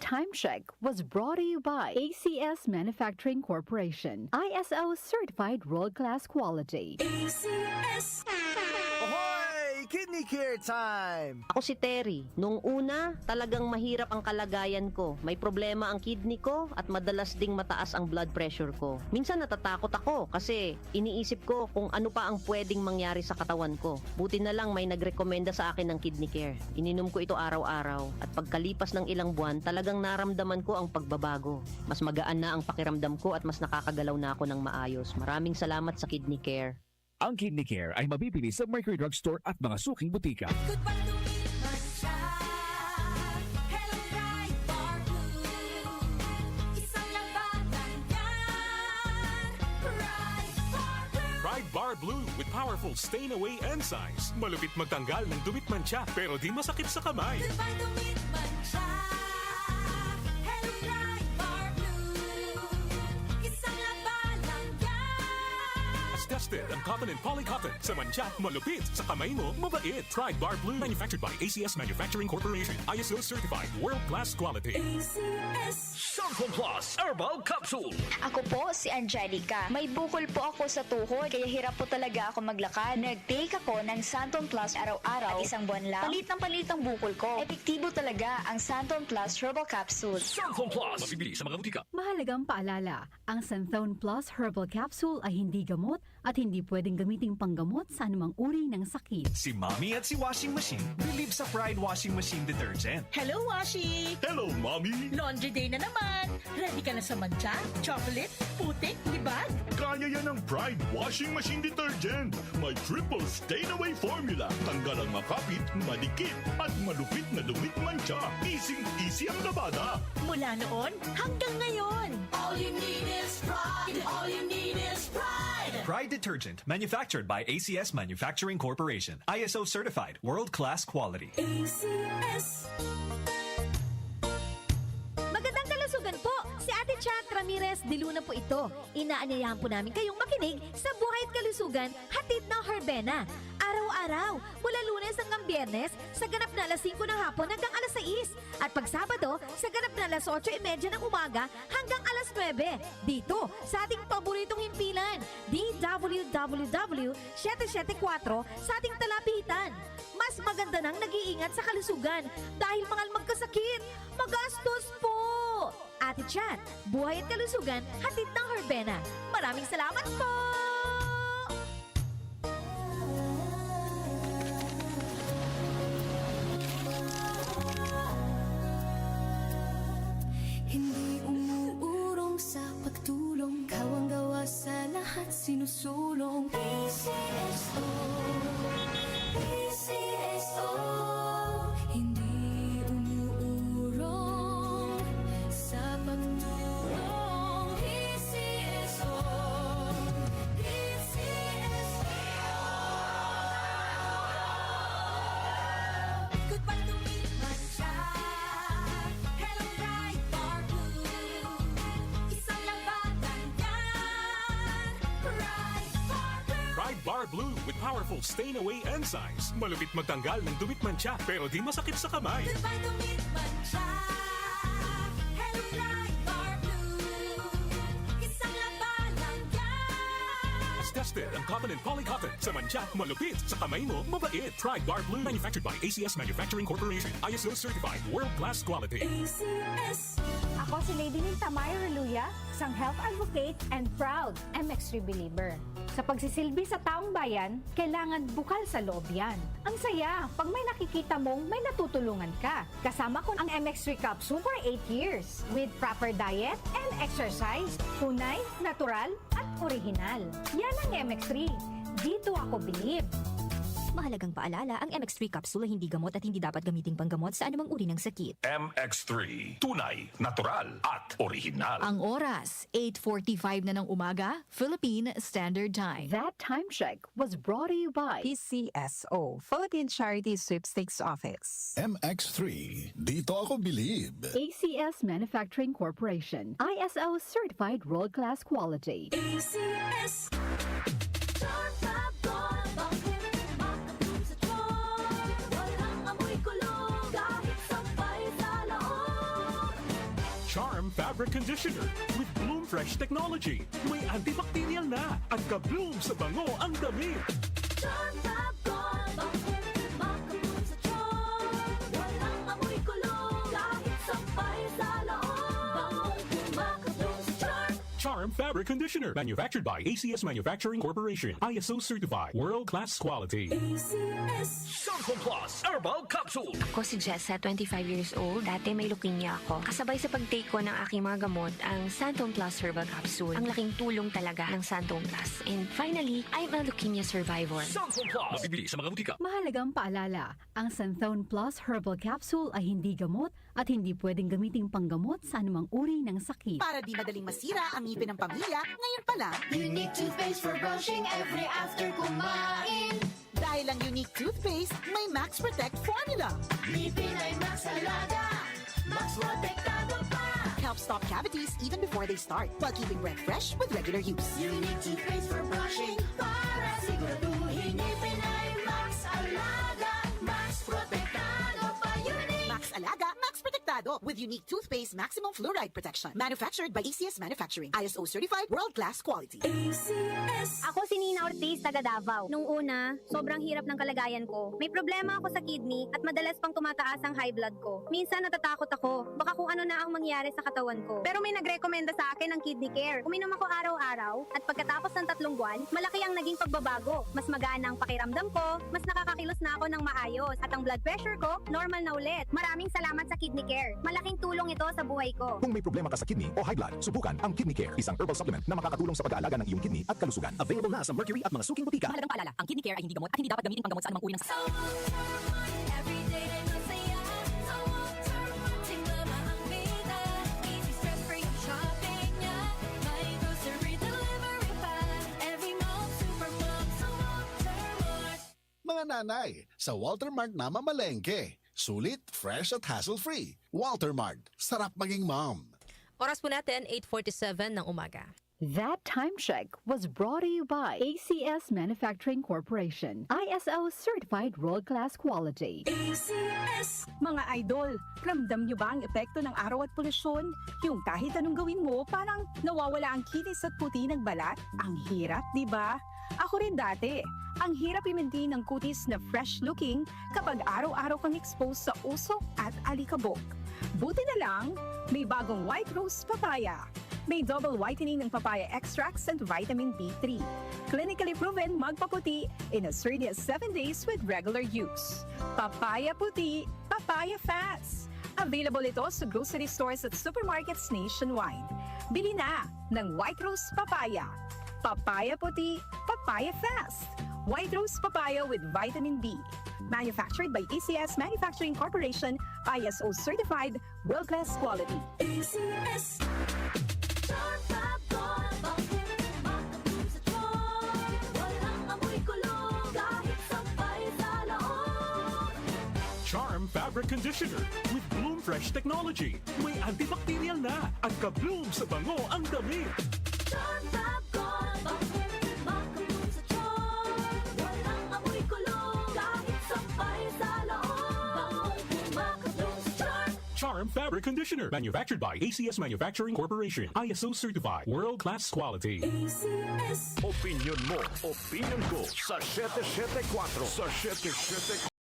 time check was brought to you by ACS Manufacturing Corporation. ISO certified world-class quality. ACS. Ahoy! Kidney Care time! Ako si Terry. Nung una, talagang mahirap ang kalagayan ko. May problema ang kidney ko at madalas ding mataas ang blood pressure ko. Minsan natatakot ako kasi iniisip ko kung ano pa ang pwedeng mangyari sa katawan ko. Buti na lang may nagrekomenda sa akin ng Kidney Care. Ininom ko ito araw-araw at pagkalipas ng ilang buwan, talagang naramdaman ko ang pagbabago. Mas magaan na ang pakiramdam ko at mas nakakagalaw na ako ng maayos. Maraming salamat sa Kidney Care. Ang Kidney Care ay mabibili sa Mercury Drugstore at mga suking butika. Goodbye to me, Mancha. Hello, Bright Bar Blue. Isang labanan yan. Bright Bar Blue. Pride Bar Blue with powerful stain-away enzymes. Malupit magtanggal ng dumit mancha pero di masakit sa kamay. Goodbye to me, Mancha. Hello, Bright Bar Blue. Isang labanan yan. As tested ang cotton and polycotton. Sa mancha, malupit. Sa kamay mo, mabait. Pride Bar Blue. Manufactured by ACS Manufacturing Corporation. ISO certified. World-class quality. ACS. Santon Plus Herbal Capsule. Ako po si Angelica. May bukol po ako sa tuhod, kaya hirap po talaga ako maglakad. Nag-take ako ng Santon Plus araw-araw at isang buwan lang. Palit ang bukol ko. Epektibo talaga ang Santon Plus Herbal Capsule. Santon Plus. Mabibili sa mga butika. Mahalagang paalala, ang Santhone Plus Herbal Capsule ay hindi gamot at hindi pwedeng gamiting panggamot sa anumang uri ng sakit. Si Mommy at si Washing Machine believe sa Pride Washing Machine Detergent. Hello, Washi! Hello, Mommy! Laundry day na naman! Ready ka na sa mancha, chocolate, putik, libag? Kaya yan ang Pride Washing Machine Detergent. May triple stain-away formula. Tanggal ang makapit, madikit, at malupit na dumit mancha. Easy ang labada. Mula noon hanggang ngayon! All you need is pride. All you need is pride. Pride Detergent, manufactured by ACS Manufacturing Corporation. ISO certified, world-class quality. ACS. Magandang kalusugan po! Si Ate Chat Ramirez de Luna po ito. Inaanyayahan po namin kayong makinig sa Buhay at Kalusugan, hatid ng Herbena. Araw-araw, mula Lunes hanggang Biyernes, sa ganap na alas 5 ng hapon hanggang alas 6. At pag Sabado, sa ganap na alas 8:30 ng umaga hanggang alas 9. Dito, sa ating paboritong himpilan, DWWW 774 sa ating talapitan. Mas maganda nang nag-iingat sa kalusugan dahil mangal magkasakit. Magastos po! Ate Chat, Buhay at Kalusugan, hatid ng Herbena. Maraming salamat po! Hindi umuurong sa pagtulong. Kawang gawa sa lahat sinusulong. PCSO, PCSO. Hindi umuurong sa pagtulong. PCSO, PCSO. Goodbye to me, Mancha. Hello, Bright Bar Blue. Isang labanan yan. Bright Bar Blue. Pride Bar Blue with powerful stain-away enzymes. Malupit magtanggal ng dumit mancha pero di masakit sa kamay. Goodbye to me, Mancha. Hello, Bright Bar Blue. Isang labanan yan. As tested ang cotton and polycotton. Sa mancha, malupit. Sa kamay mo, mabait. Pride Bar Blue. Manufactured by ACS Manufacturing Corporation. ISO certified. World-class quality. ACS. Ako si Lady Ninta Mayo Reluya, isang health advocate and proud MX3 believer. Sa pagsisilbi sa taong bayan, kailangan bukal sa loob yan. Ang saya, pag may nakikita mong may natutulungan ka. Kasama ko ang MX3 Capsule for 8 years with proper diet and exercise. Tunay, natural, at original. Yan ang MX3. Dito ako believe. Mahalagang paalala, ang MX3 capsule ay hindi gamot at hindi dapat gamiting panggamot sa anumang uri ng sakit. MX3. Tunay, natural, at original. Ang oras, 8:45 na ng umaga, Philippine Standard Time. That time check was brought to you by PCSO, Philippine Charity Sweepstakes Office. MX3, dito ako believe. ACS Manufacturing Corporation. ISO certified world-class quality. ACS. Charm Fabric Conditioner with Bloom Fresh Technology. May antibacterial na at ka-bloom sa bango ang damit. Charm Fab Gold, makabloom sa charm. Walang amoy kulong, kahit sampay sa loob. Makabloom sa charm. Charm Fabric Conditioner. Manufactured by ACS Manufacturing Corporation. ISO certified. World-class quality. Santon Plus Herbal Capsule. Ako si Jessa, 25 years old. Dati may leukemia ako. Kasabay sa pag-take ko ng aking mga gamot, ang Santon Plus Herbal Capsule. Ang laking tulong talaga ng Santon Plus. And finally, I'm a leukemia survivor. Santon Plus. Mabibili sa mga butika. Mahalagang paalala, ang Santhone Plus Herbal Capsule ay hindi gamot at hindi pwedeng gamiting panggamot sa anumang uri ng sakit. Para di madaling masira ang ngipin ng pamilya, ngayon pa lang. Unique toothpaste for brushing every after kumain. Dahil ang unique toothpaste, may Max Protect formula. Ngipin ay Max Alaga, Max Protektado pa. Helps stop cavities even before they start, while keeping breath fresh with regular use. Unique toothpaste for brushing, para siguraduhin ngipin ay Max Alaga, Max Protektado pa. Unique Max Alaga, Max Protectado with unique toothpaste maximum fluoride protection. Manufactured by ACS Manufacturing. ISO certified world-class quality. Ako si Nina Ortiz, taga Davao. Nung una, sobrang hirap ng kalagayan ko. May problema ako sa kidney at madalas pang tumataas ang high blood ko. Minsan natatakot ako, baka kung ano na ang mangyari sa katawan ko. Pero may nagrekomenda sa akin ng Kidney Care. Uminom ako araw-araw at pagkatapos ng 3 buwan, malaki ang naging pagbabago. Mas magana ang pakiramdam ko, mas nakakakilos na ako ng maayos at ang blood pressure ko, normal na ulit. Maraming salamat sa Kidney Care. Malaking tulong ito sa buhay ko. Kung may problema ka sa kidney o high blood, subukan ang Kidney Care, isang herbal supplement na makakatulong sa pag-aalaga ng iyong kidney at kalusugan. Available na sa Mercury at mga suking butika. Mahalagang paalala, ang Kidney Care ay hindi gamot at hindi dapat gamitin panggamot sa anumang uri ng sakit. Mga nanay, sa Walter Mart na mamalengke. Sulit, fresh at hassle-free. Walter Mart, sarap maging mom. Oras po natin, 8:47 ng umaga. That time check was brought to you by ACS Manufacturing Corporation. ISO certified world-class quality. ACS! Mga idol, ramdam nyo ba ang epekto ng araw at polusyon? Yung kahit anong gawin mo, parang nawawala ang kinis at puti ng balat? Ang hirap, di ba? Ako rin dati. Ang hirap i-maintain ng kutis na fresh-looking kapag araw-araw kang exposed sa usok at alikabok. Buti na lang, may bagong White Rose Papaya. May double whitening ng papaya extracts and vitamin B3. Clinically proven magpaputi in as early as 7 days with regular use. Papaya puti, papaya fast. Available ito sa grocery stores at supermarkets nationwide. Bili na ng White Rose Papaya. Papaya puti, papaya fast. White Rose Papaya with vitamin B. Manufactured by ACS Manufacturing Corporation, ISO certified, world-class quality. ACS! Charm Fab Gold, makabloom sa charm. Walang amoy kulong, kahit sampay sa loob. Charm Fabric Conditioner with Bloom Fresh Technology. May antibacterial na at ka-bloom sa bango ang damit. Charm Fab Gold, makabloom sa charm. Walang amoy kulong, kahit sampay sa loob. Makabloom sa charm. Charm Fabric Conditioner. Manufactured by ACS Manufacturing Corporation. ISO certified. World-class quality. Opinion mo, opinion ko sa 774. Sa 774.